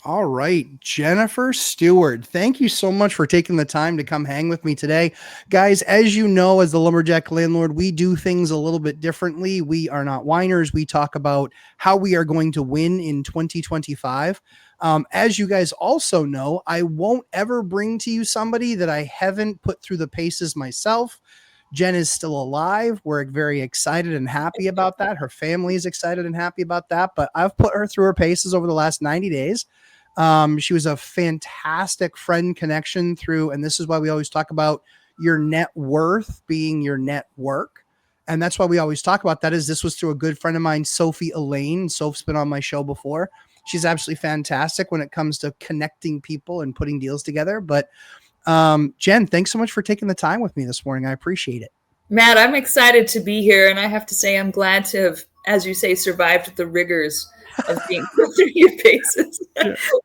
All right, Jennifer Stewart, thank you so much for taking the time to come hang with me today. Guys, as you know, as the Lumberjack Landlord, we do things a little bit differently. We are not whiners. We talk about how we are going to win in 2025. As you guys also know, I won't ever bring to you somebody that I haven't put through the paces myself. Jen is still alive. We're very excited and happy about that. Her family is excited and happy about that. But I've put her through her paces over the last 90 days. She was a fantastic friend connection through, and this is why we always talk about your net worth being your network. And that's why we always talk about that. Is this was through a good friend of mine, Sophie Elaine. Soph's been on my show before. She's absolutely fantastic when it comes to connecting people and putting deals together. But Jen, thanks so much for taking the time with me this morning. I appreciate it. Matt, I'm excited to be here, and I have to say I'm glad to have, as you say, survived the rigors of being put through your paces,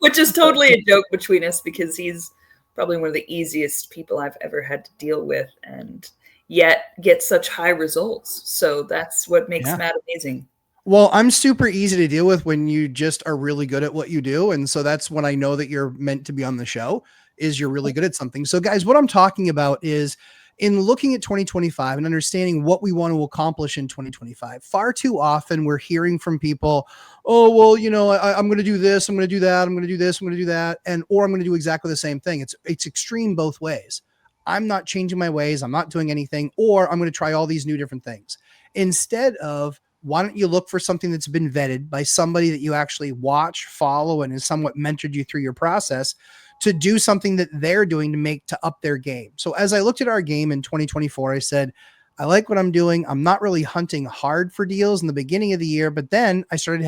which is totally a joke between us because he's probably one of the easiest people I've ever had to deal with, and yet get such high results. So that's what makes Matt amazing. Well, I'm super easy to deal with when you just are really good at what you do. And so that's when I know that you're meant to be on the show, is you're really good at something. So guys, what I'm talking about is in looking at 2025 and understanding what we want to accomplish in 2025, far too often we're hearing from people, oh, well, you know, I'm going to do this, I'm going to do that, I'm going to do this, I'm going to do that. And, or I'm going to do exactly the same thing. It's extreme both ways. I'm not changing my ways. I'm not doing anything, or I'm going to try all these new different things instead of, why don't you look for something that's been vetted by somebody that you actually watch, follow, and has somewhat mentored you through your process to do something that they're doing to up their game. So as I looked at our game in 2024, I said, I like what I'm doing. I'm not really hunting hard for deals in the beginning of the year, but then I started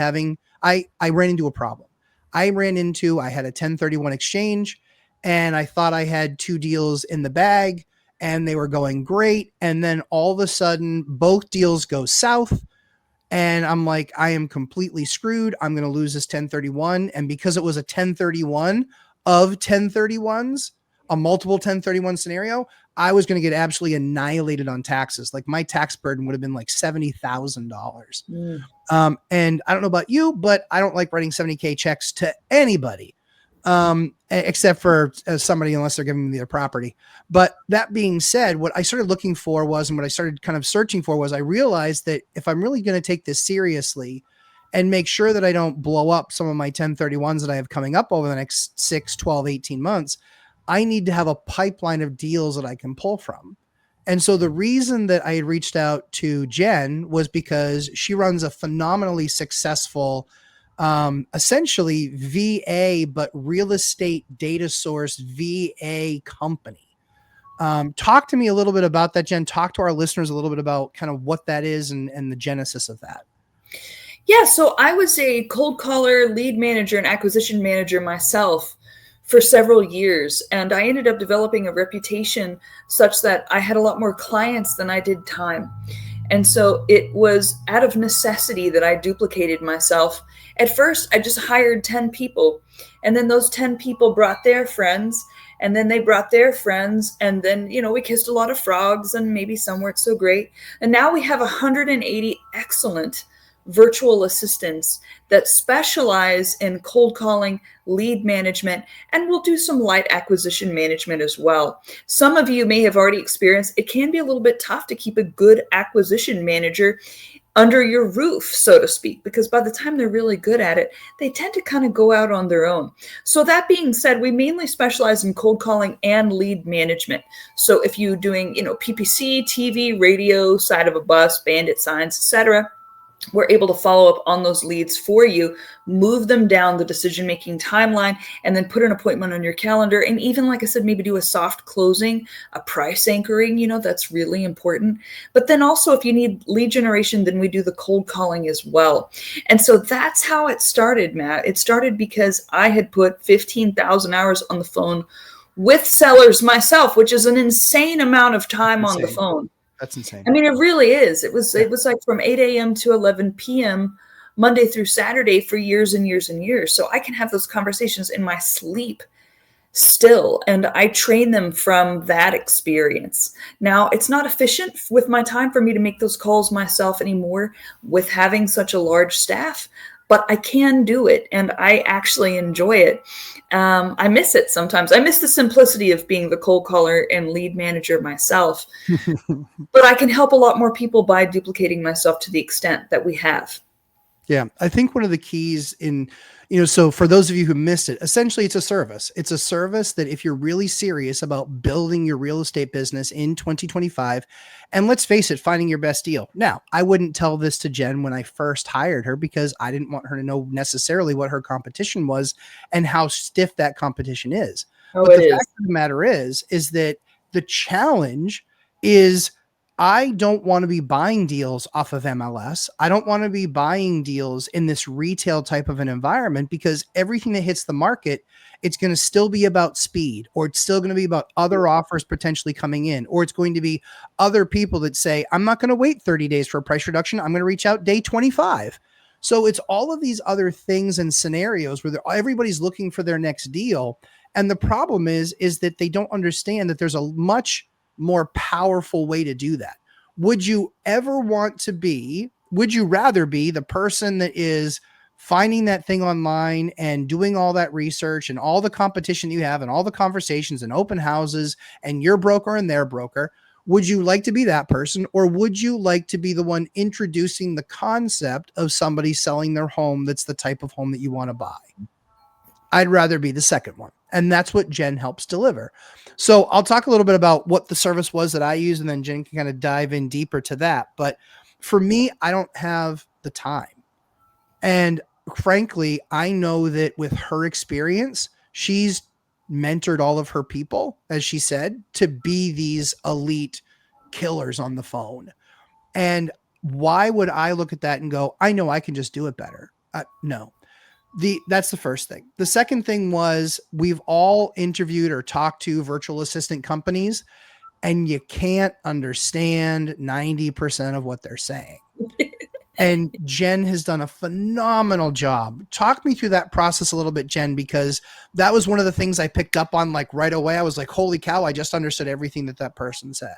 I ran into a problem. I had a 1031 exchange and I thought I had 2 deals in the bag and they were going great. And then all of a sudden both deals go south. And I'm like, I am completely screwed. I'm going to lose this 1031. And because it was a 1031 of 1031s, a multiple 1031 scenario, I was going to get absolutely annihilated on taxes. Like my tax burden would have been like $70,000. And I don't know about you, but I don't like writing 70K checks to anybody. Except for somebody, unless they're giving me their property. But that being said, what I started looking for was, and what I started kind of searching for was, I realized that if I'm really going to take this seriously and make sure that I don't blow up some of my 1031s that I have coming up over the next 6, 12, 18 months, I need to have a pipeline of deals that I can pull from. And so the reason that I had reached out to Jen was because she runs a phenomenally successful essentially VA, but real estate data source VA company. Talk to me a little bit about that, Jen. Talk to our listeners a little bit about kind of what that is and the genesis of that. Yeah, so I was a cold caller, lead manager, and acquisition manager myself for several years. And I ended up developing a reputation such that I had a lot more clients than I did time. And so it was out of necessity that I duplicated myself. At first, I just hired 10 people. And then those 10 people brought their friends. And then they brought their friends. And then, we kissed a lot of frogs and maybe some weren't so great. And now we have 180 excellent virtual assistants that specialize in cold calling, lead management, and we'll do some light acquisition management as well. Some of you may have already experienced it can be a little bit tough to keep a good acquisition manager under your roof, so to speak, because by the time they're really good at it, they tend to kind of go out on their own. So that being said, we mainly specialize in cold calling and lead management. So if you're doing, PPC, TV, radio, side of a bus, bandit signs, etc., we're able to follow up on those leads for you, move them down the decision-making timeline, and then put an appointment on your calendar. And even, like I said, maybe do a soft closing, a price anchoring, that's really important. But then also if you need lead generation, then we do the cold calling as well. And so that's how it started, Matt. It started because I had put 15,000 hours on the phone with sellers myself, which is an insane amount of time on the phone. That's insane. I mean, it really is. It was like from 8 a.m. to 11 p.m. Monday through Saturday for years and years and years. So I can have those conversations in my sleep still. And I train them from that experience. Now, it's not efficient with my time for me to make those calls myself anymore with having such a large staff. but I can do it and I actually enjoy it. I miss it sometimes. I miss the simplicity of being the cold caller and lead manager myself, but I can help a lot more people by duplicating myself to the extent that we have. Yeah, I think one of the keys in, so for those of you who missed it, essentially it's a service. It's a service that if you're really serious about building your real estate business in 2025, and let's face it, finding your best deal. Now, I wouldn't tell this to Jen when I first hired her because I didn't want her to know necessarily what her competition was and how stiff that competition is. Oh, But it the is. fact of the matter is that the challenge is I don't want to be buying deals off of MLS. I don't want to be buying deals in this retail type of an environment because everything that hits the market, it's going to still be about speed, or it's still going to be about other offers potentially coming in, or it's going to be other people that say, I'm not going to wait 30 days for a price reduction. I'm going to reach out day 25. So it's all of these other things and scenarios where everybody's looking for their next deal. And the problem is that they don't understand that there's a much more powerful way to do that. Would you rather be the person that is finding that thing online and doing all that research and all the competition you have and all the conversations and open houses and your broker and their broker? Would you like to be that person, or would you like to be the one introducing the concept of somebody selling their home that's the type of home that you want to buy? I'd rather be the second one. And that's what Jen helps deliver. So I'll talk a little bit about what the service was that I use, and then Jen can kind of dive in deeper to that. But for me, I don't have the time. And frankly, I know that with her experience, she's mentored all of her people, as she said, to be these elite killers on the phone. And why would I look at that and go, I know I can just do it better? No. That's the first thing. The second thing was we've all interviewed or talked to virtual assistant companies, and you can't understand 90% of what they're saying. And Jen has done a phenomenal job. Talk me through that process a little bit, Jen, because that was one of the things I picked up on like right away. I was like, holy cow, I just understood everything that person said.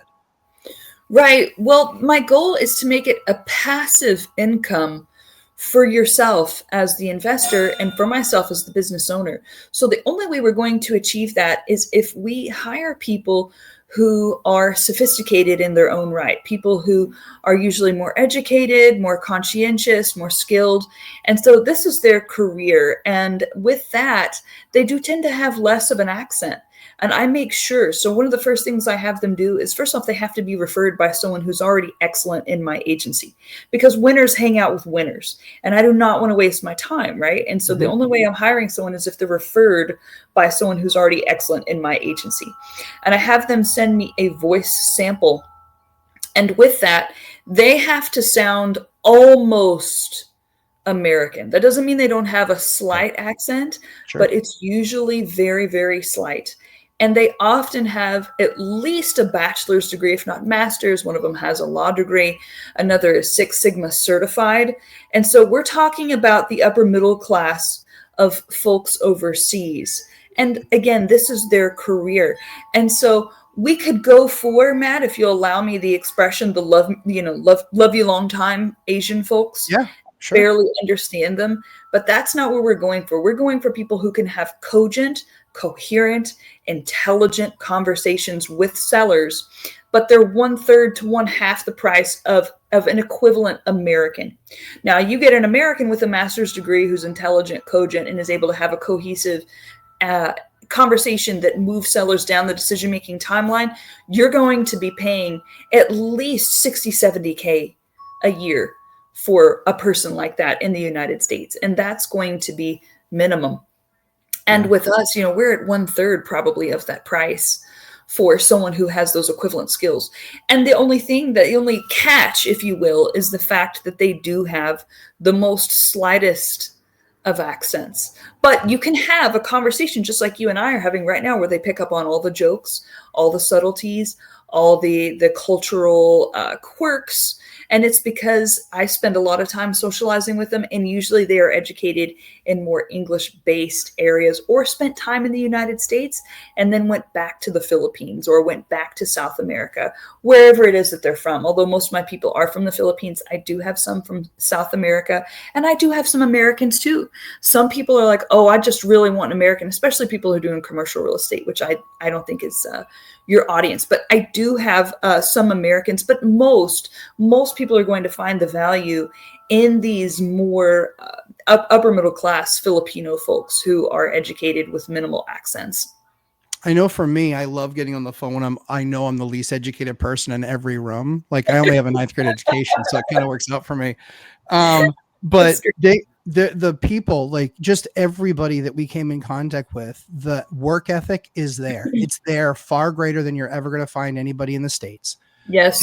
Right. Well, my goal is to make it a passive income for yourself as the investor and for myself as the business owner. So the only way we're going to achieve that is if we hire people who are sophisticated in their own right, people who are usually more educated, more conscientious, more skilled. And so this is their career. And with that, they do tend to have less of an accent. And I make sure, so one of the first things I have them do is, first off, they have to be referred by someone who's already excellent in my agency, because winners hang out with winners. And I do not want to waste my time, right? And so the only way I'm hiring someone is if they're referred by someone who's already excellent in my agency. And I have them send me a voice sample. And with that, they have to sound almost American. That doesn't mean they don't have a slight accent, but it's usually very, very slight. And they often have at least a bachelor's degree, if not master's. One of them has a law degree. Another is Six Sigma certified. And so we're talking about the upper middle class of folks overseas. And again, this is their career. And so we could go for, Matt, if you'll allow me the expression, the love you long time Asian folks. Yeah. Sure. Barely understand them, but that's not what we're going for. We're going for people who can have cogent, coherent, intelligent conversations with sellers, but they're 1/3 to 1/2 the price of an equivalent American. Now, you get an American with a master's degree who's intelligent, cogent, and is able to have a cohesive conversation that moves sellers down the decision-making timeline. You're going to be paying at least 60, 70K a year for a person like that in the United States. And that's going to be minimum. And with us, we're at 1/3 probably of that price for someone who has those equivalent skills. And the only catch, if you will, is the fact that they do have the most slightest of accents. But you can have a conversation just like you and I are having right now, where they pick up on all the jokes, all the subtleties, all the cultural quirks. And it's because I spend a lot of time socializing with them, and usually they are educated in more English-based areas or spent time in the United States and then went back to the Philippines or went back to South America, wherever it is that they're from. Although most of my people are from the Philippines, I do have some from South America, and I do have some Americans too. Some people are like, oh, I just really want an American, especially people who are doing commercial real estate, which I don't think is your audience. But I do have some Americans, but most people are going to find the value in these more upper middle class Filipino folks who are educated with minimal accents. I know for me, I love getting on the phone when I know I'm the least educated person in every room. Like I only have a ninth grade education, so it kind of works out for me. But the people, like just everybody that we came in contact with, the work ethic is there. It's there far greater than you're ever going to find anybody in the States. Yes.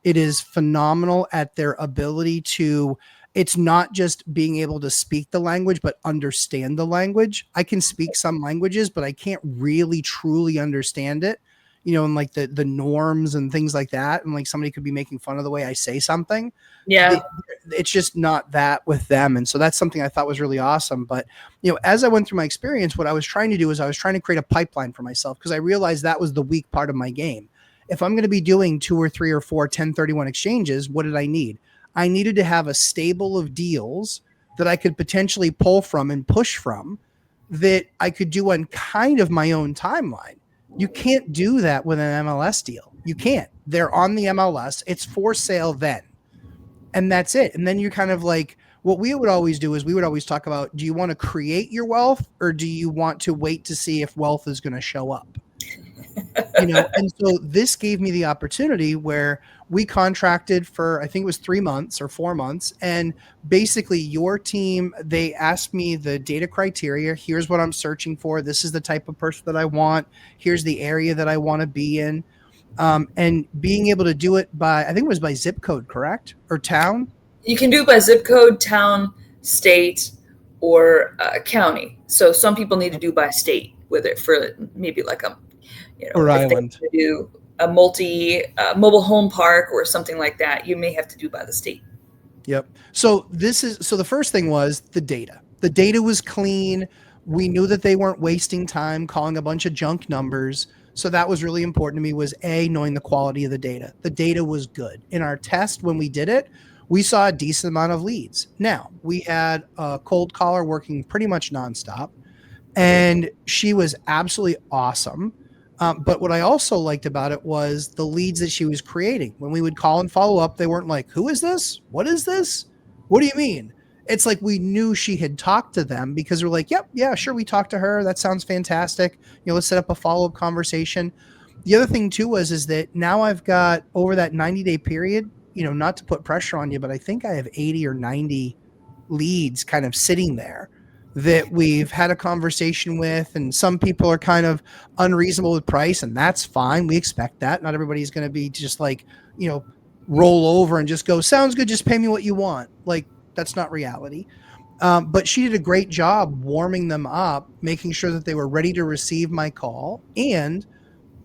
It is phenomenal at their ability to, it's not just being able to speak the language, but understand the language. I can speak some languages, but I can't really truly understand it, and like the norms and things like that. And like somebody could be making fun of the way I say something. Yeah. It's just not that with them. And so that's something I thought was really awesome. But, as I went through my experience, what I was trying to do is I was trying to create a pipeline for myself because I realized that was the weak part of my game. If I'm going to be doing 2 or 3 or 4 1031 exchanges, what did I need? I needed to have a stable of deals that I could potentially pull from and push from that I could do on kind of my own timeline. You can't do that with an MLS deal. You can't. They're on the MLS. It's for sale then. And that's it. And then you're kind of like, what we would always do is we would always talk about, do you want to create your wealth or do you want to wait to see if wealth is going to show up? And so this gave me the opportunity where we contracted for, I think it was 3 months or 4 months. And basically your team, they asked me the data criteria. Here's what I'm searching for. This is the type of person that I want. Here's the area that I want to be in. And being able to do it by, I think it was by zip code, correct? Or town? You can do it by zip code, town, state, or county. So some people need to do by state with it for maybe like or if island. they do a mobile home park or something like that, you may have to do by the state. Yep. So the first thing was the data. The data was clean. We knew that they weren't wasting time calling a bunch of junk numbers. So that was really important to me, was knowing the quality of the data. The data was good. In our test, when we did it, we saw a decent amount of leads. Now, we had a cold caller working pretty much nonstop, and she was absolutely awesome. But what I also liked about it was the leads that she was creating. When we would call and follow up, they weren't like, who is this? What is this? What do you mean? It's like we knew she had talked to them because we're like, yep, yeah, sure, we talked to her. That sounds fantastic. Let's set up a follow-up conversation. The other thing too is that now I've got over that 90-day period, not to put pressure on you, but I think I have 80 or 90 leads kind of sitting there that we've had a conversation with, and some people are kind of unreasonable with price, and that's fine. We expect that. Not everybody's going to be just like, roll over and just go, sounds good, just pay me what you want. Like, that's not reality. But she did a great job warming them up, making sure that they were ready to receive my call. And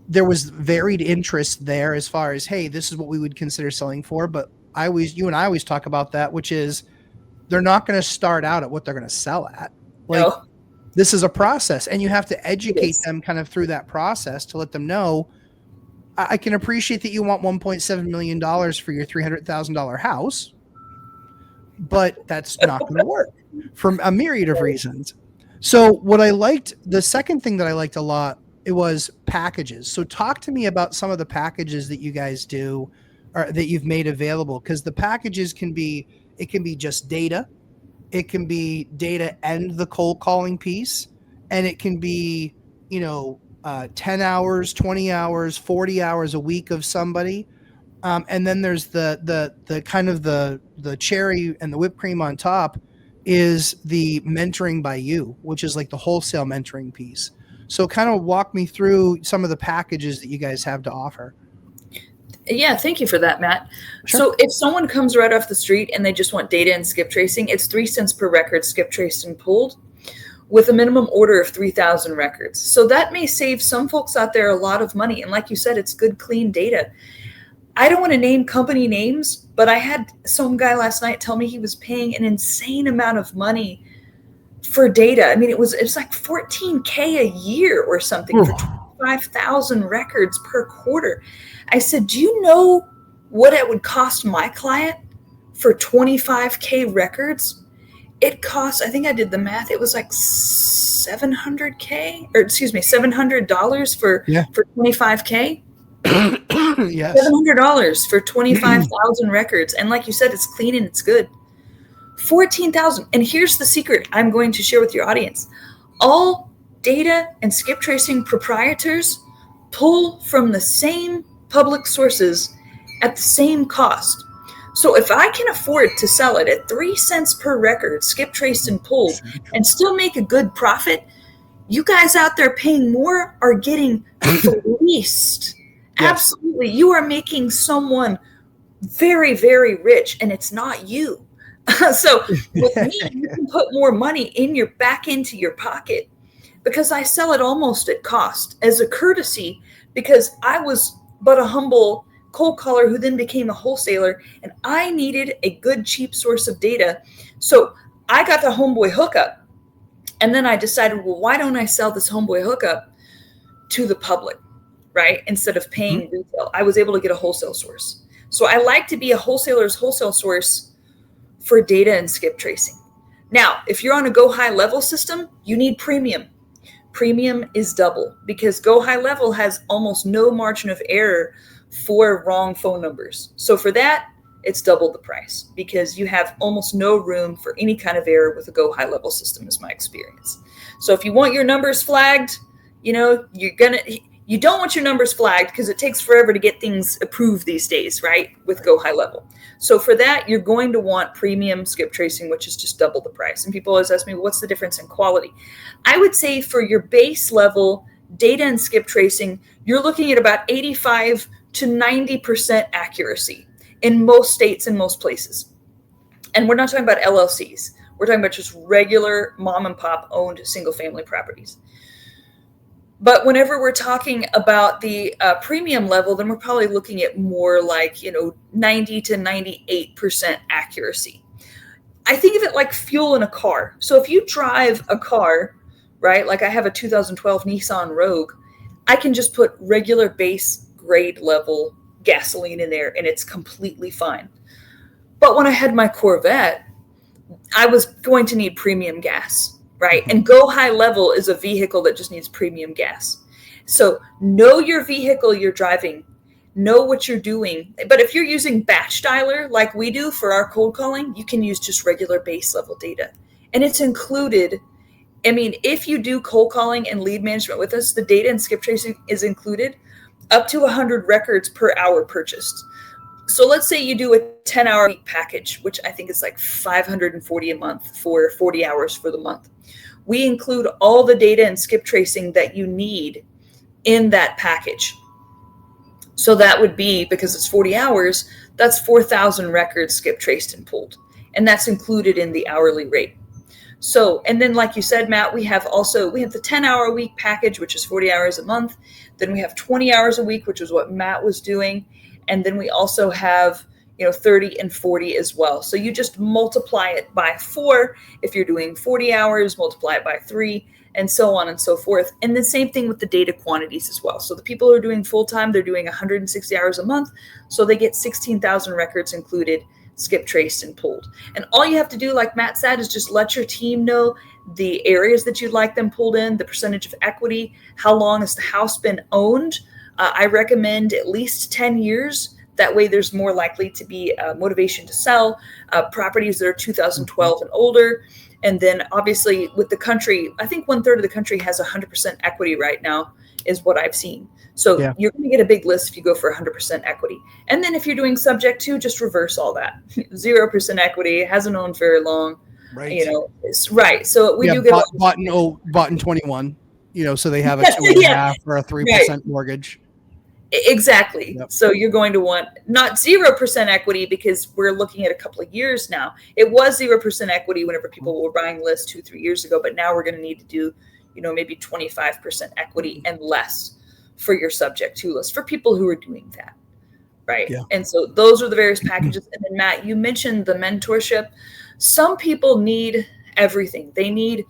there was varied interest there as far as, hey, this is what we would consider selling for. But you and I always talk about that, which is they're not going to start out at what they're going to sell at. Like, no. This is a process, and you have to educate them kind of through that process to let them know, I can appreciate that you want $1.7 million for your $300,000 house, but that's not going to work for a myriad of reasons. So what I liked, the second thing that I liked a lot, it was packages. So talk to me about some of the packages that you guys do or that you've made available, because the packages can be just data. It can be data and the cold calling piece, and it can be, 10 hours, 20 hours, 40 hours a week of somebody. And then there's the kind of the cherry and the whipped cream on top is the mentoring by you, which is like the wholesale mentoring piece. So kind of walk me through some of the packages that you guys have to offer. Yeah, thank you for that, Matt. Sure. So if someone comes right off the street and they just want data and skip tracing, it's 3 cents per record skip traced and pulled. with a minimum order of 3,000 records. So that may save some folks out there a lot of money. And like you said, it's good, clean data. I don't want to name company names, but I had some guy last night tell me he was paying an insane amount of money for data. I mean, it was like $14K a year or something for 25,000 records per quarter. I said, do you know what it would cost my client for 25K records? It costs, I think I did the math, it was like $700K, or excuse me, $700 for 25K. Yes. $700 for 25,000 records. And like you said, it's clean and it's good. 14,000. And here's the secret I'm going to share with your audience. All data and skip tracing proprietors pull from the same public sources at the same cost. So if I can afford to sell it at 3 cents per record, skip traced and pulled, and still make a good profit, you guys out there paying more are getting fleeced. Yes. Absolutely. You are making someone very, very rich, and it's not you. So with me, you can put more money back into your pocket, because I sell it almost at cost as a courtesy, because I was but a humble cold caller who then became a wholesaler, and I needed a good, cheap source of data. So I got the Homeboy hookup, and then I decided, well, why don't I sell this Homeboy hookup to the public, right? Instead of paying retail, I was able to get a wholesale source. So I like to be a wholesaler's wholesale source for data and skip tracing. Now, if you're on a Go High Level system, you need premium. Premium is double, because Go High Level has almost no margin of error for wrong phone numbers. So for that, it's double the price, because you have almost no room for any kind of error with a Go High Level system, is my experience. So if you want your numbers flagged, you don't want your numbers flagged, because it takes forever to get things approved these days, right? With Go High Level. So for that, you're going to want premium skip tracing, which is just double the price. And people always ask me, what's the difference in quality? I would say for your base level data and skip tracing, you're looking at about 85 to 90% accuracy in most states and most places. And we're not talking about LLCs. We're talking about just regular mom and pop owned single family properties. But whenever we're talking about the premium level, then we're probably looking at more like, 90 to 98% accuracy. I think of it like fuel in a car. So if you drive a car, right, like I have a 2012 Nissan Rogue, I can just put regular base grade level gasoline in there and it's completely fine. But when I had my Corvette, I was going to need premium gas, right? And Go High Level is a vehicle that just needs premium gas. So know your vehicle you're driving, know what you're doing. But if you're using batch dialer like we do for our cold calling, you can use just regular base level data. And it's included. I mean, if you do cold calling and lead management with us, the data and skip tracing is included up to 100 records per hour purchased. So let's say you do a 10-hour week package, which I think is like $540 a month for 40 hours for the month. We include all the data and skip tracing that you need in that package. So that would be, because it's 40 hours, that's 4,000 records skip traced and pulled. And that's included in the hourly rate. So, and then like you said, Matt, we have the 10-hour a week package, which is 40 hours a month. Then we have 20 hours a week, which is what Matt was doing. And then we also have, 30 and 40 as well. So you just multiply it by 4. If you're doing 40 hours, multiply it by 3, and so on and so forth. And the same thing with the data quantities as well. So the people who are doing full-time, they're doing 160 hours a month. So they get 16,000 records included, skip traced and pulled. And all you have to do, like Matt said, is just let your team know the areas that you'd like them pulled in, the percentage of equity, how long has the house been owned. I recommend at least 10 years. That way there's more likely to be motivation to sell properties that are 2012 and older. And then obviously with the country, I think 1/3 of the country has 100% equity right now is what I've seen. So You're going to get a big list if you go for 100% equity. And then if you're doing subject to, just reverse all that. 0% equity, hasn't owned very long. Right. Right. So we do get bought in 21, so they have a 2.5 or a 3% mortgage. Exactly. Yep. So you're going to want not 0% equity, because we're looking at a couple of years now. It was 0% equity whenever people were buying lists 2-3 years ago, but now we're going to need to do, maybe 25% equity and less for your subject to list for people who are doing that. Right. Yeah. And so those are the various packages. And then Matt, you mentioned the mentorship. Some people need everything. They need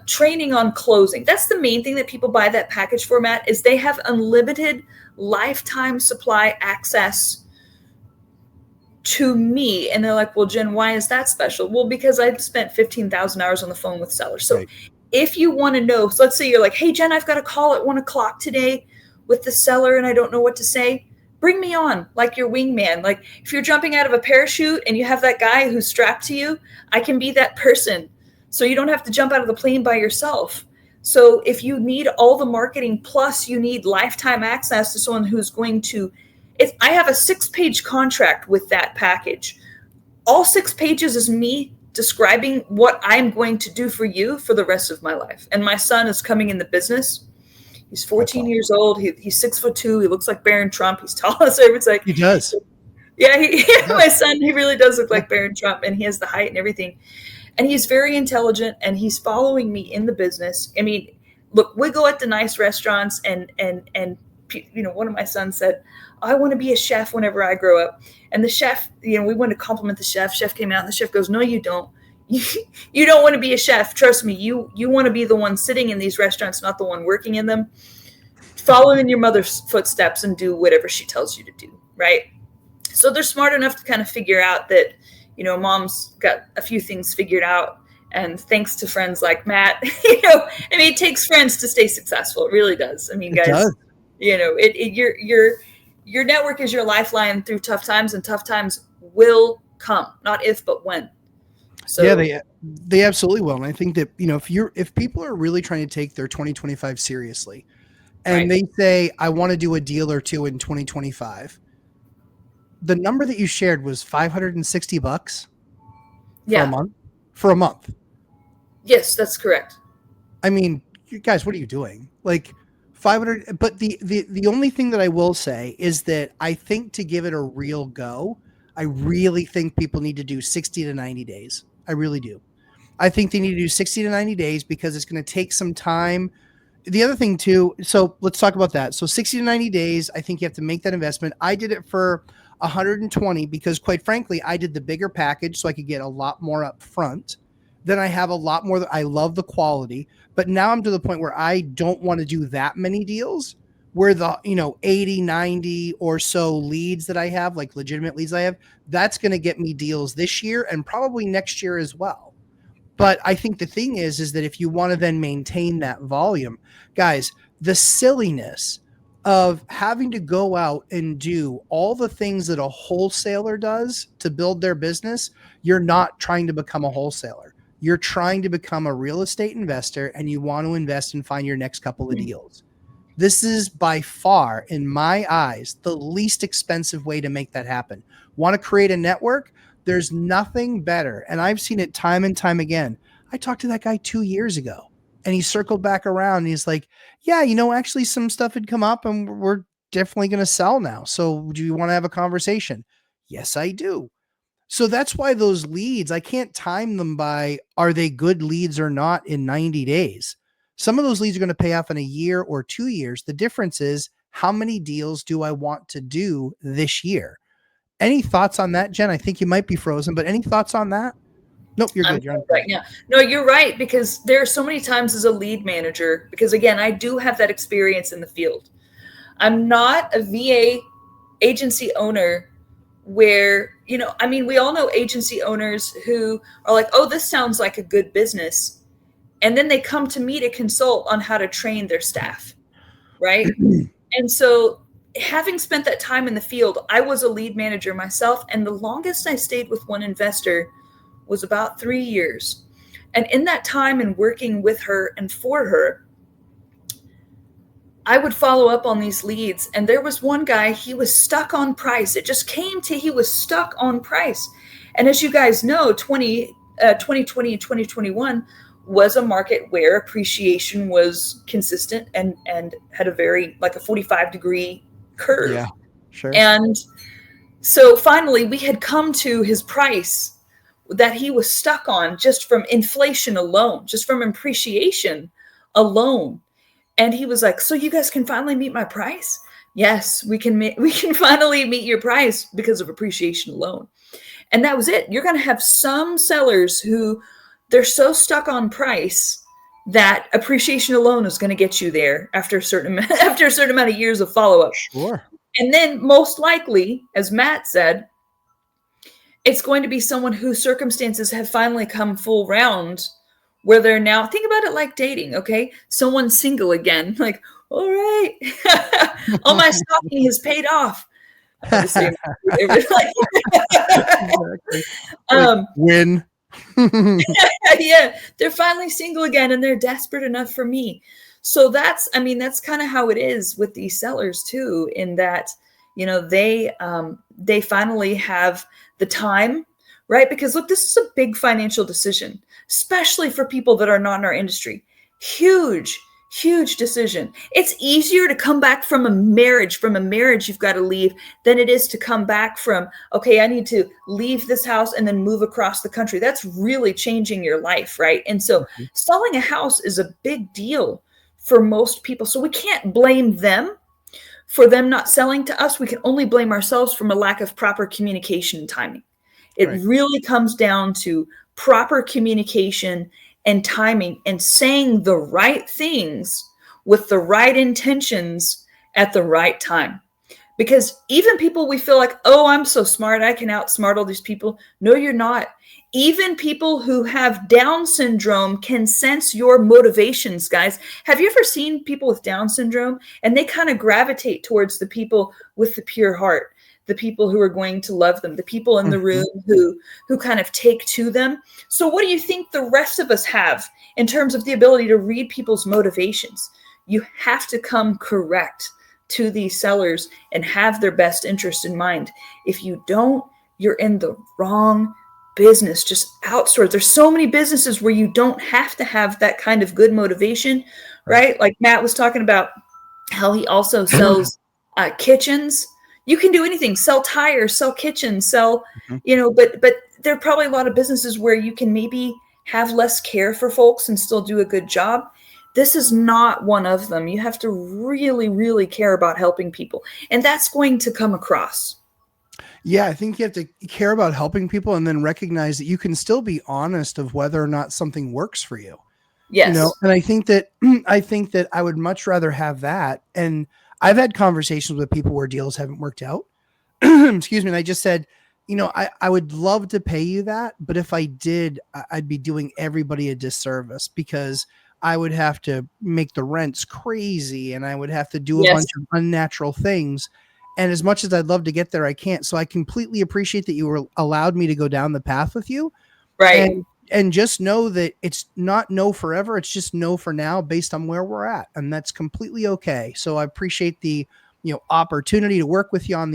training on closing. That's the main thing that people buy that package for, Matt, is they have unlimited lifetime supply access to me. And they're like, well, Jen, why is that special? Well, because I've spent 15,000 hours on the phone with sellers. So if you want to know, so let's say you're like, hey, Jen, I've got a call at 1:00 today with the seller and I don't know what to say. Bring me on like your wingman. Like if you're jumping out of a parachute and you have that guy who's strapped to you, I can be that person. So you don't have to jump out of the plane by yourself. So if you need all the marketing, plus you need lifetime access to someone who's going to, I have a 6-page contract with that package. All 6 pages is me describing what I'm going to do for you for the rest of my life. And my son is coming in the business. He's 14 years old. He's 6'2". He looks like Barron Trump. He's tall as everything. He does. Yeah, my son, he really does look like Barron Trump, and he has the height and everything. And he's very intelligent, and he's following me in the business. I mean, look, we go at the nice restaurants, and one of my sons said, I want to be a chef whenever I grow up. And the chef, we went to compliment the chef. Chef came out, and the chef goes, no, you don't. You don't want to be a chef. Trust me, you want to be the one sitting in these restaurants, not the one working in them. Follow in your mother's footsteps and do whatever she tells you to do, right? So they're smart enough to kind of figure out that, mom's got a few things figured out. And thanks to friends like Matt, it takes friends to stay successful. It really does. I mean, guys, your network is your lifeline through tough times, and tough times will come, not if, but when. So yeah, they absolutely will. And I think that, if people are really trying to take their 2025 seriously and they say, I want to do a deal or two in 2025, the number that you shared was $560 for a month. Yes, that's correct. I mean, you guys, what are you doing? Like 500. But the only thing that I will say is that I think to give it a real go, I really think people need to do 60 to 90 days. I really do. I think they need to do 60 to 90 days because it's going to take some time. The other thing too, so let's talk about that. So 60 to 90 days, I think you have to make that investment. I did it for 120 because quite frankly, I did the bigger package so I could get a lot more up front. Then I have a lot more. I love the quality, but now I'm to the point where I don't want to do that many deals where the, 80, 90 or so leads that I have, like legitimate leads I have, that's going to get me deals this year and probably next year as well. But I think the thing is that if you want to then maintain that volume, guys, the silliness of having to go out and do all the things that a wholesaler does to build their business, you're not trying to become a wholesaler. You're trying to become a real estate investor, and you want to invest and find your next couple of deals. This is by far, in my eyes, the least expensive way to make that happen. Want to create a network? There's nothing better. And I've seen it time and time again. I talked to that guy 2 years ago and he circled back around and he's like, yeah, actually some stuff had come up and we're definitely going to sell now. So do you want to have a conversation? Yes, I do. So that's why those leads, I can't time them by, are they good leads or not in 90 days? Some of those leads are going to pay off in a year or 2 years. The difference is how many deals do I want to do this year? Any thoughts on that, Jen? I think you might be frozen, but any thoughts on that? Nope, you're good. You're right now. No, you're right, because there are so many times as a lead manager, because again, I do have that experience in the field. I'm not a VA agency owner where, we all know agency owners who are like, oh, this sounds like a good business. And then they come to me to consult on how to train their staff, right? And so having spent that time in the field, I was a lead manager myself. And the longest I stayed with one investor was about 3 years. And in that time and working with her and for her, I would follow up on these leads. And there was one guy, he was stuck on price. It just came to, he was stuck on price. And as you guys know, 2020 and 2021 was a market where appreciation was consistent and had a very, like a 45-degree curve. Yeah, sure. And so finally, we had come to his price that he was stuck on just from inflation alone, just from appreciation alone. And he was like, "So you guys can finally meet my price?" Yes, we can. We can finally meet your price because of appreciation alone. And that was it. You're going to have some sellers who they're so stuck on price that appreciation alone is going to get you there after a certain after a certain amount of years of follow up. Sure. And then most likely, as Matt said, it's going to be someone whose circumstances have finally come full round where they're now, think about it like dating, okay? Someone's single again, like, all right, all my stalking has paid off. Win. Yeah, they're finally single again and they're desperate enough for me. So that's kind of how it is with these sellers too, in that, they finally have the time, right? Because look, this is a big financial decision, especially for people that are not in our industry. Huge decision. It's easier to come back from a marriage you've got to leave than it is to come back from, okay, I need to leave this house and then move across the country. That's really changing your life, right? And so selling a house is a big deal for most people. So we can't blame them for them not selling to us. We can only blame ourselves from a lack of proper communication and timing. It really comes down to proper communication and timing and saying the right things with the right intentions at the right time. Because even people we feel like, oh, I'm so smart, I can outsmart all these people. No, you're not. Even people who have Down syndrome can sense your motivations, guys. Have you ever seen people with Down syndrome and they kind of gravitate towards the people with the pure heart? The people who are going to love them, the people in the room who kind of take to them. So what do you think the rest of us have in terms of the ability to read people's motivations? You have to come correct to these sellers and have their best interest in mind. If you don't, you're in the wrong business. Just outsource. There's so many businesses where you don't have to have that kind of good motivation, right? Like Matt was talking about how he also sells kitchens. You can do anything, sell tires, sell kitchens, sell, but there are probably a lot of businesses where you can maybe have less care for folks and still do a good job. This is not one of them. You have to really, really care about helping people. And that's going to come across. Yeah, I think you have to care about helping people and then recognize that you can still be honest of whether or not something works for you. Yes. And I think that I would much rather have that. And I've had conversations with people where deals haven't worked out. Excuse me. And I just said, I would love to pay you that, but if I did, I'd be doing everybody a disservice because I would have to make the rents crazy and I would have to do a bunch of unnatural things. And as much as I'd love to get there, I can't. So I completely appreciate that you were allowed me to go down the path with you. Right. And just know that it's not no forever. It's just no for now based on where we're at. And that's completely okay. So I appreciate the, opportunity to work with you on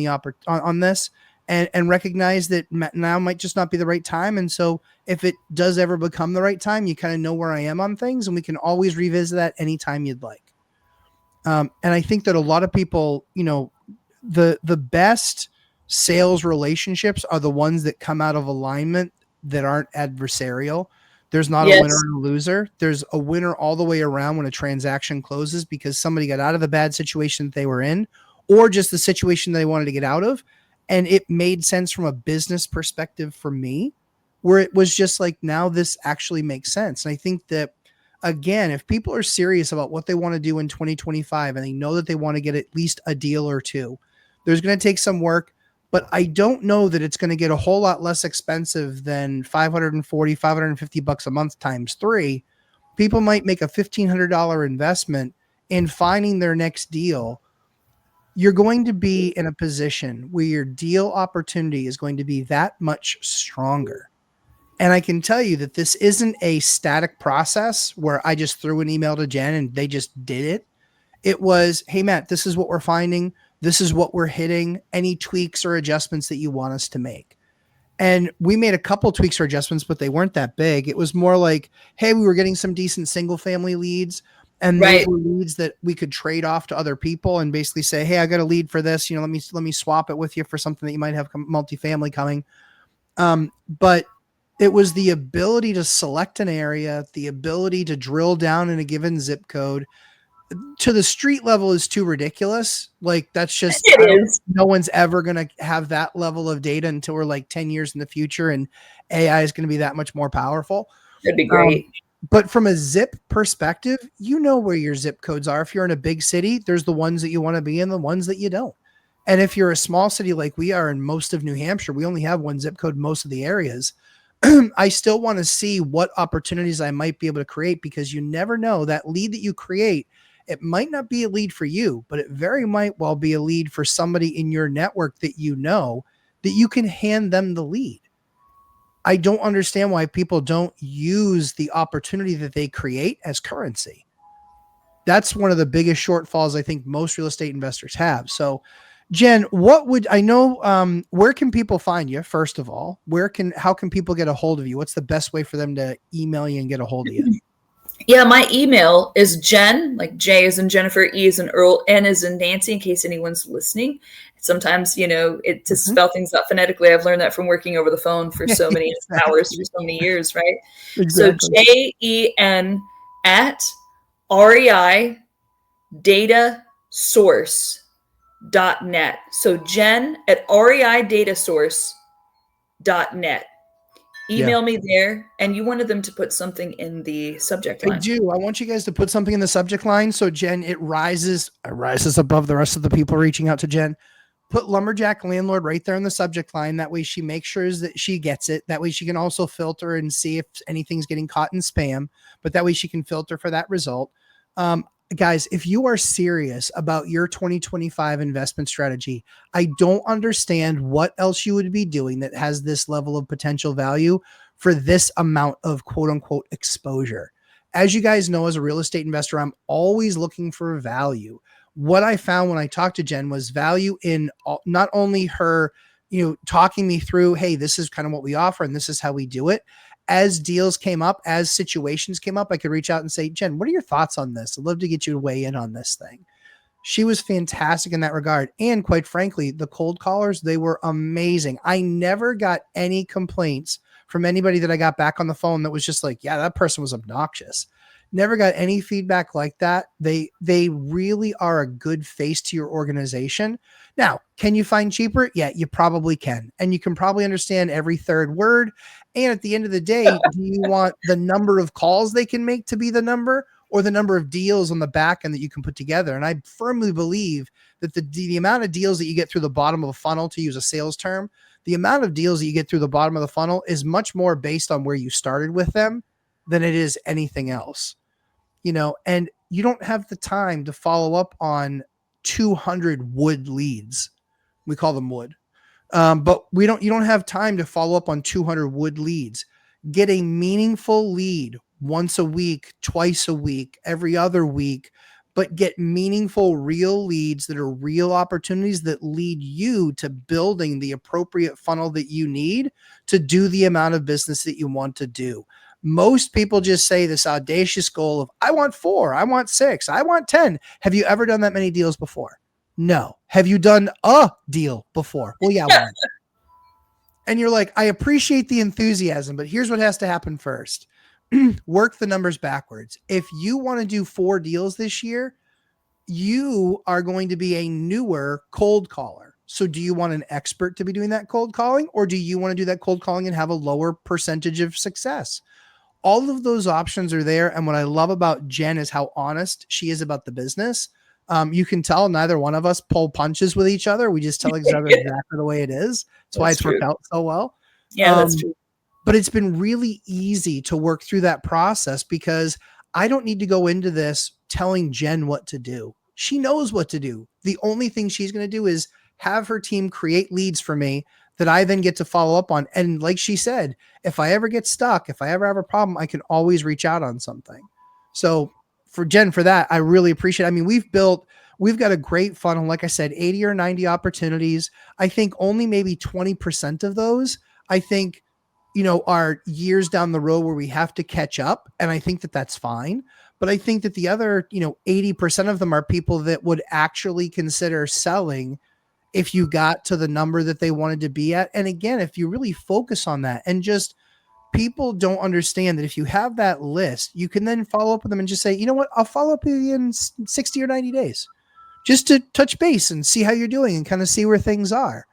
on this and recognize that now might just not be the right time. And so if it does ever become the right time, you kind of know where I am on things and we can always revisit that anytime you'd like. And I think that a lot of people, the best sales relationships are the ones that come out of alignment that aren't adversarial. There's not a winner and a loser. There's a winner all the way around when a transaction closes because somebody got out of the bad situation that they were in or just the situation they wanted to get out of. And it made sense from a business perspective for me where it was just like, now this actually makes sense. And I think that, again, if people are serious about what they want to do in 2025 and they know that they want to get at least a deal or two, there's going to take some work. But I don't know that it's going to get a whole lot less expensive than $550 a month times 3. People might make a $1,500 investment in finding their next deal. You're going to be in a position where your deal opportunity is going to be that much stronger. And I can tell you that this isn't a static process where I just threw an email to Jen and they just did it. It was, hey, Matt, this is what we're finding. This is what we're hitting. Any tweaks or adjustments that you want us to make? And we made a couple tweaks or adjustments, but they weren't that big. It was more like, hey, we were getting some decent single family leads. And those Right. were leads that we could trade off to other people and basically say, hey, I got a lead for this. Let me swap it with you for something that you might have multifamily coming. But it was the ability to select an area, the ability to drill down in a given zip code to the street level is too ridiculous. Like that's just, It is. no one's ever going to have that level of data until we're like 10 years in the future and AI is going to be that much more powerful. That'd be great. But from a zip perspective, where your zip codes are. If you're in a big city, there's the ones that you want to be in, the ones that you don't. And if you're a small city like we are in most of New Hampshire, we only have one zip code in most of the areas. I still want to see what opportunities I might be able to create, because you never know that lead that you create. It might not be a lead for you, but it very might well be a lead for somebody in your network that that you can hand them the lead. I don't understand why people don't use the opportunity that they create as currency. That's one of the biggest shortfalls I think most real estate investors have. So, Jen, where can people find you? First of all, how can people get a hold of you? What's the best way for them to email you and get a hold of you? Yeah, my email is Jen, like J is in Jennifer, E is in Earl, N is in Nancy, in case anyone's listening. Sometimes, to spell things out phonetically, I've learned that from working over the phone for so many hours, for so many years, right? Exactly. So JEN at REI data source.net. So Jen at REI data source.net. Email me there. And you wanted them to put something in the subject line. I do. I want you guys to put something in the subject line. So Jen, it rises above the rest of the people reaching out to Jen. Put Lumberjack Landlord right there in the subject line. That way she makes sure that she gets it. That way she can also filter and see if anything's getting caught in spam, but that way she can filter for that result. Guys, if you are serious about your 2025 investment strategy, I don't understand what else you would be doing that has this level of potential value for this amount of quote unquote exposure. As you guys know, as a real estate investor, I'm always looking for value. What I found when I talked to Jen was value in not only her, talking me through, hey, this is kind of what we offer and this is how we do it. As deals came up, as situations came up, I could reach out and say, Jen, what are your thoughts on this? I'd love to get you to weigh in on this thing. She was fantastic in that regard. And quite frankly, the cold callers, they were amazing. I never got any complaints from anybody that I got back on the phone that was just like, yeah, that person was obnoxious. Never got any feedback like that. They really are a good face to your organization. Now, can you find cheaper? Yeah, you probably can. And you can probably understand every third word. And at the end of the day, do you want the number of calls they can make to be the number, or the number of deals on the back end that you can put together? And I firmly believe that the amount of deals that you get through the bottom of a funnel, to use a sales term, the amount of deals that you get through the bottom of the funnel is much more based on where you started with them than it is anything else. And you don't have the time to follow up on 200 wood leads. We call them wood. But you don't have time to follow up on 200 wood leads. Get a meaningful lead once a week, twice a week, every other week, but get meaningful, real leads that are real opportunities that lead you to building the appropriate funnel that you need to do the amount of business that you want to do. Most people just say this audacious goal of, I want 4, I want 6, I want 10. Have you ever done that many deals before? No. Have you done a deal before? Well, yeah. One. And you're like, I appreciate the enthusiasm, but here's what has to happen first. Work the numbers backwards. If you want to do 4 deals this year, you are going to be a newer cold caller. So do you want an expert to be doing that cold calling, or do you want to do that cold calling and have a lower percentage of success? All of those options are there. And what I love about Jen is how honest she is about the business. You can tell neither one of us pull punches with each other. We just tell each other exactly the way it is. That's why it's worked out so well. Yeah, that's true. But it's been really easy to work through that process because I don't need to go into this telling Jen what to do. She knows what to do. The only thing she's going to do is have her team create leads for me that I then get to follow up on. And like she said, if I ever get stuck, if I ever have a problem, I can always reach out on something. So for Jen, for that, I really appreciate it. I mean, we've got a great funnel. Like I said, 80 or 90 opportunities. I think only maybe 20% of those, I think, are years down the road where we have to catch up. And I think that that's fine. But I think that the other, 80% of them are people that would actually consider selling if you got to the number that they wanted to be at. And again, if you really focus on that, and just people don't understand that if you have that list, you can then follow up with them and just say, you know what, I'll follow up with you in 60 or 90 days just to touch base and see how you're doing and kind of see where things are.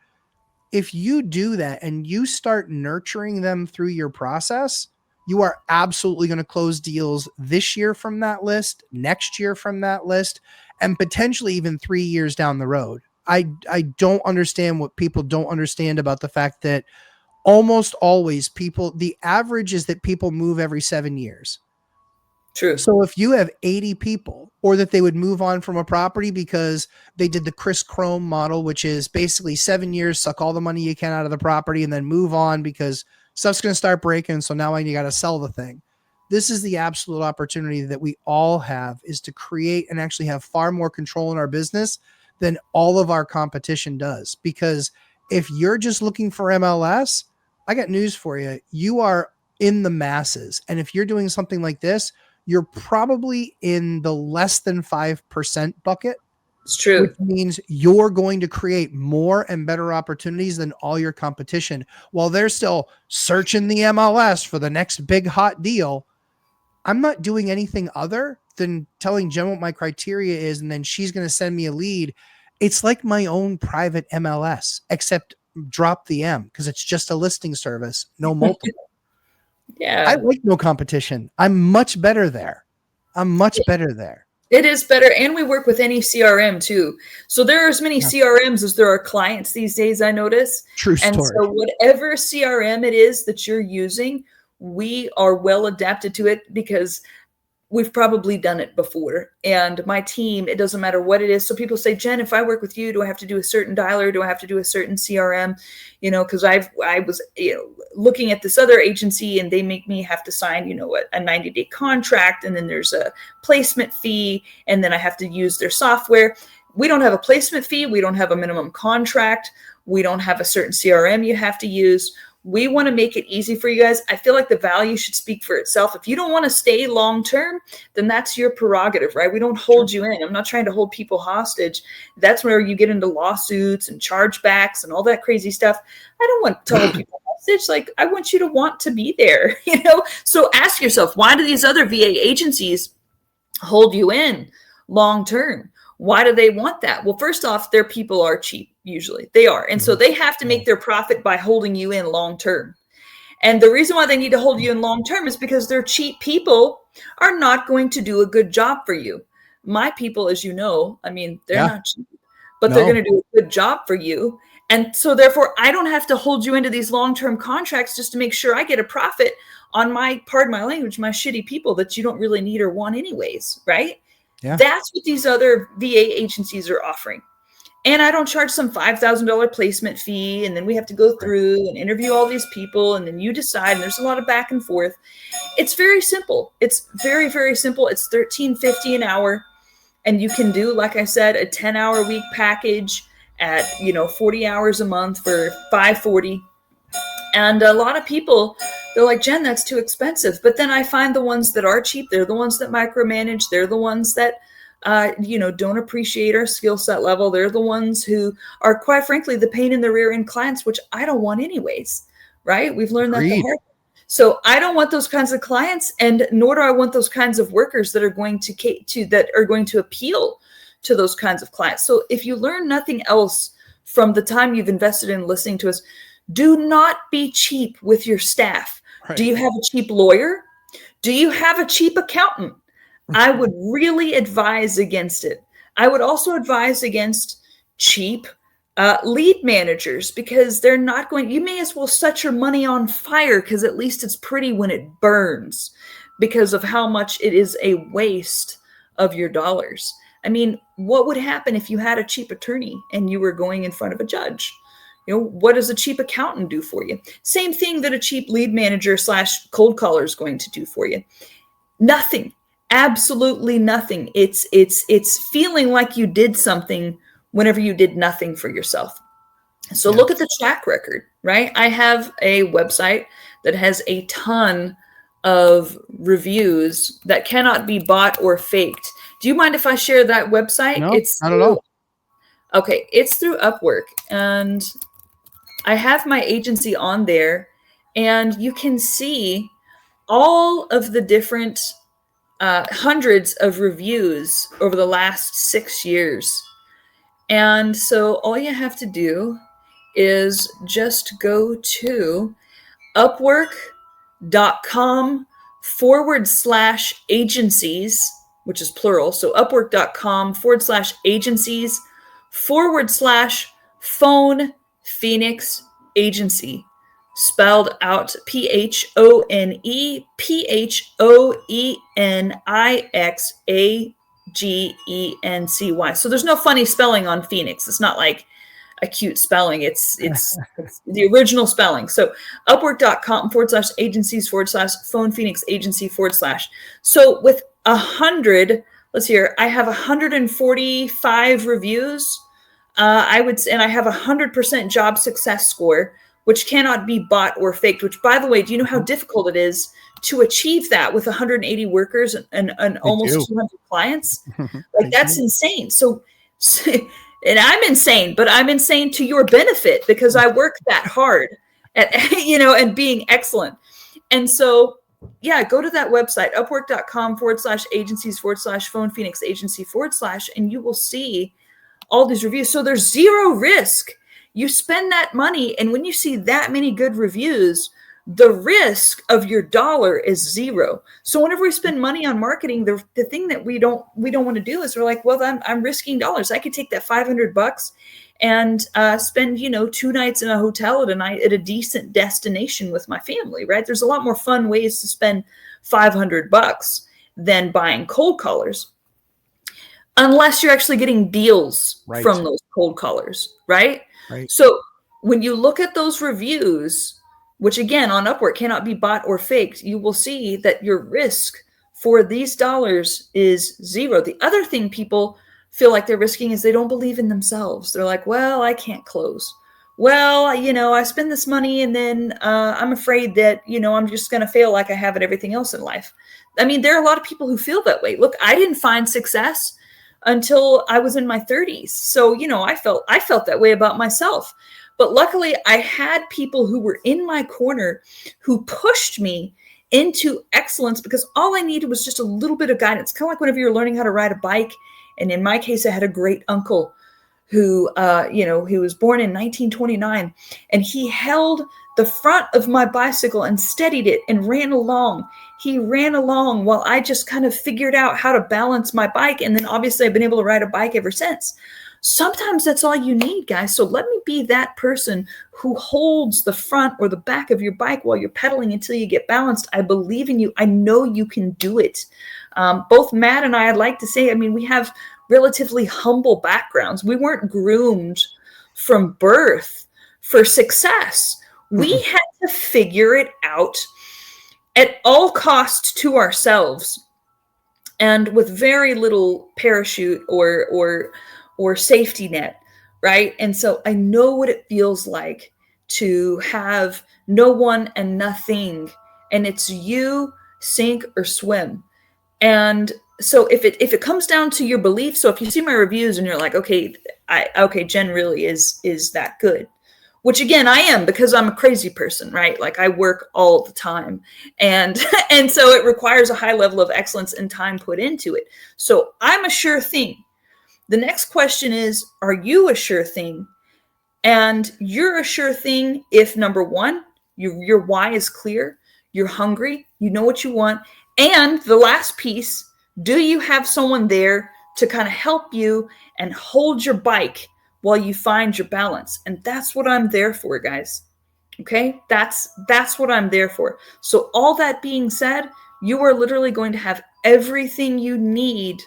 If you do that and you start nurturing them through your process, you are absolutely going to close deals this year from that list, next year from that list, and potentially even 3 years down the road. I don't understand what people don't understand about the fact that almost always the average is that people move every 7 years. True. So if you have 80 people, or that they would move on from a property because they did the Chris Chrome model, which is basically 7 years, suck all the money you can out of the property and then move on because stuff's going to start breaking. So now you got to sell the thing. This is the absolute opportunity that we all have, is to create and actually have far more control in our business than all of our competition does. Because if you're just looking for MLS, I got news for you. You are in the masses. And if you're doing something like this, you're probably in the less than 5% bucket. It's true. Which means you're going to create more and better opportunities than all your competition. While they're still searching the MLS for the next big hot deal, I'm not doing anything other than telling Jen what my criteria is, and then she's going to send me a lead. It's like my own private MLS, except drop the M, because it's just a listing service, no multiple. Yeah. I like no competition. I'm much better there. It is better. And we work with any CRM too. So there are as many CRMs as there are clients these days, I notice. True story. And so whatever CRM it is that you're using, we are well adapted to it because we've probably done it before. And my team, it doesn't matter what it is. So people say, Jen, if I work with you, do I have to do a certain dialer? Do I have to do a certain CRM? Because I was looking at this other agency and they make me have to sign, a 90-day contract. And then there's a placement fee. And then I have to use their software. We don't have a placement fee. We don't have a minimum contract. We don't have a certain CRM you have to use. We want to make it easy for you guys. I feel like the value should speak for itself. If you don't want to stay long-term, then that's your prerogative, right? We don't hold you in. I'm not trying to hold people hostage. That's where you get into lawsuits and chargebacks and all that crazy stuff. I don't want to hold people hostage. Like, I want you to want to be there, So ask yourself, why do these other VA agencies hold you in long-term? Why do they want that? Well, first off, their people are cheap. Usually they are. And so they have to make their profit by holding you in long term. And the reason why they need to hold you in long term is because their cheap people are not going to do a good job for you. My people, as you know, they're not cheap, but they're going to do a good job for you. And so therefore, I don't have to hold you into these long-term contracts just to make sure I get a profit on my, pardon my language, my shitty people that you don't really need or want anyways, right? Yeah. That's what these other VA agencies are offering. And I don't charge some $5,000 placement fee. And then we have to go through and interview all these people. And then you decide, and there's a lot of back and forth. It's very simple. It's very, very simple. It's $13.50 an hour. And you can do, like I said, a 10-hour week package at, 40 hours a month for $540. And a lot of people, they're like, Jen, that's too expensive. But then I find the ones that are cheap. They're the ones that micromanage. They're the ones that don't appreciate our skill set level. They're the ones who are, quite frankly, the pain in the rear end clients, which I don't want anyways, right? We've learned that the hard way. So I don't want those kinds of clients, and nor do I want those kinds of workers that are going to appeal to those kinds of clients. So if you learn nothing else from the time you've invested in listening to us, do not be cheap with your staff. Right. Do you have a cheap lawyer? Do you have a cheap accountant? I would really advise against it. I would also advise against cheap lead managers, because they're not going, you may as well set your money on fire, because at least it's pretty when it burns, because of how much it is a waste of your dollars. What would happen if you had a cheap attorney and you were going in front of a judge? What does a cheap accountant do for you? Same thing that a cheap lead manager / cold caller is going to do for you. Nothing. Absolutely nothing. It's feeling like you did something whenever you did nothing for yourself. So look at the track record, right? I have a website that has a ton of reviews that cannot be bought or faked. Do you mind if I share that website? No, It's not at all. Okay, it's through Upwork, and I have my agency on there, and you can see all of the different hundreds of reviews over the last 6 years. And so all you have to do is just go to upwork.com/agencies, which is plural. So upwork.com/agencies/phone Phoenix Agency, spelled out PHONEPHOENIXAGENCY. So there's no funny spelling on Phoenix. It's not like a cute spelling. It's the original spelling. So upwork.com/agencies/phone Phoenix Agency/. So with 100, let's see here, I have 145 reviews. And I have 100% job success score, which cannot be bought or faked, which, by the way, do you know how difficult it is to achieve that with 180 workers and almost 200 clients? Like, that's insane. So, and I'm insane, but I'm insane to your benefit because I work that hard at, and being excellent. And so, yeah, go to that website, upwork.com/agencies/phone Phoenix Agency/, and you will see all these reviews. So there's zero risk. You spend that money, and when you see that many good reviews, the risk of your dollar is zero. So whenever we spend money on marketing, the thing that we don't want to do is we're like, well, I'm risking dollars. I could take that $500 and spend 2 nights in a hotel at a decent destination with my family, right? There's a lot more fun ways to spend $500 than buying cold callers, unless you're actually getting deals from those cold callers, right? So when you look at those reviews, which again on Upwork cannot be bought or faked, you will see that your risk for these dollars is zero. The other thing people feel like they're risking is they don't believe in themselves. They're like, well, I can't close. Well, I spend this money and then I'm afraid that, I'm just going to fail like I have at everything else in life. I mean, there are a lot of people who feel that way. Look, I didn't find success until I was in my 30s. So, I felt that way about myself. But luckily, I had people who were in my corner who pushed me into excellence because all I needed was just a little bit of guidance. Kind of like whenever you're learning how to ride a bike. And in my case, I had a great uncle who, he was born in 1929, and he held the front of my bicycle and steadied it and ran along. He ran along while I just kind of figured out how to balance my bike. And then obviously I've been able to ride a bike ever since. Sometimes that's all you need, guys. So let me be that person who holds the front or the back of your bike while you're pedaling until you get balanced. I believe in you. I know you can do it. Both Matt and I'd like to say, we have relatively humble backgrounds. We weren't groomed from birth for success. We had to figure it out at all costs to ourselves, and with very little parachute or safety net, right? And so I know what it feels like to have no one and nothing, and it's you, sink or swim. And so if it comes down to your belief, so if you see my reviews and you're like, okay, Jen really is that good, which again, I am, because I'm a crazy person, right? Like, I work all the time, and so it requires a high level of excellence and time put into it. So I'm a sure thing. The next question is, are you a sure thing? And you're a sure thing if, number one, your why is clear, you're hungry, you know what you want. And the last piece, do you have someone there to kind of help you and hold your bike while you find your balance? And that's what I'm there for, guys. Okay? That's what I'm there for. So all that being said, you are literally going to have everything you need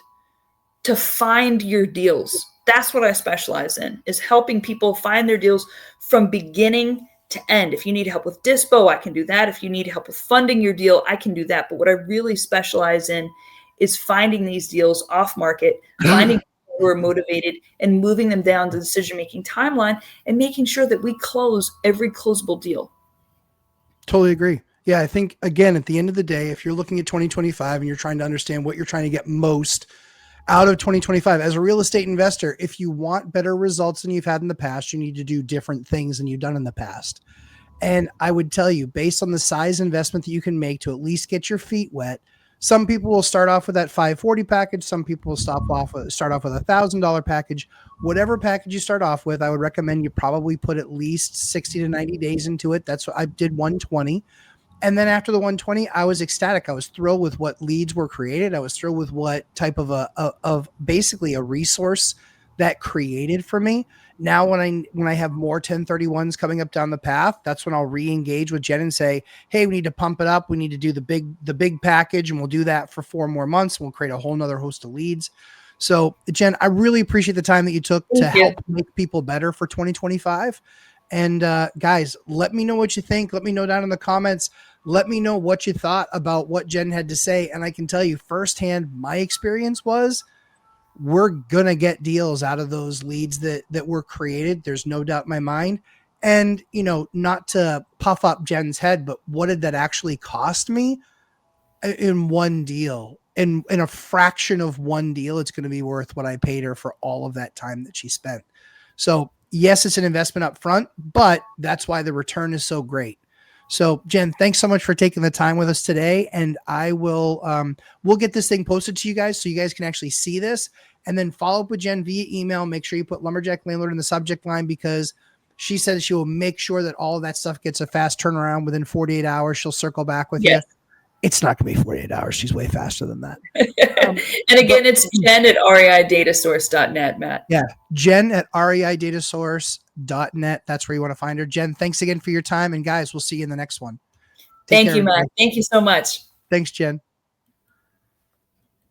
to find your deals. That's what I specialize in, is helping people find their deals from beginning to end. If you need help with Dispo, I can do that. If you need help with funding your deal, I can do that. But what I really specialize in is finding these deals off market, finding people who are motivated and moving them down the decision-making timeline and making sure that we close every closable deal. Totally agree. Yeah, I think again, at the end of the day, if you're looking at 2025 and you're trying to understand what you're trying to get most out of 2025 as a real estate investor, if you want better results than you've had in the past, you need to do different things than you've done in the past. And I would tell you, based on the size investment that you can make to at least get your feet wet, some people will start off with that 540 package. Some people will start off with $1,000 package. Whatever package you start off with, I would recommend you probably put at least 60 to 90 days into it. That's what I did, 120. And then after the 120, I was ecstatic. I was thrilled with what leads were created. I was thrilled with what type of of basically a resource that created for me. Now, when I have more 1031s coming up down the path, that's when I'll re-engage with Jen and say, "Hey, we need to pump it up. We need to do the big package, and we'll do that for 4 more months. We'll create a whole nother host of leads." So, Jen, I really appreciate the time that you took to help make people better for 2025. And guys, let me know what you think. Let me know down in the comments. Let me know what you thought about what Jen had to say. And I can tell you firsthand, my experience was we're going to get deals out of those leads that were created. There's no doubt in my mind. And, you know, not to puff up Jen's head, but what did that actually cost me in one deal? In a fraction of one deal, it's going to be worth what I paid her for all of that time that she spent. So yes, it's an investment up front, but that's why the return is so great. So Jen, thanks so much for taking the time with us today. And I will, we'll get this thing posted to you guys so you guys can actually see this, and then follow up with Jen via email. Make sure you put Lumberjack Landlord in the subject line, because she says she will make sure that all of that stuff gets a fast turnaround within 48 hours. She'll circle back with you. It's not going to be 48 hours. She's way faster than that. And again, it's Jen at reidatasource.net, Matt. Yeah, Jen at reidatasource.net. That's where you want to find her. Jen, thanks again for your time. And guys, we'll see you in the next one. Thank you, Matt. Thank you so much. Thanks, Jen.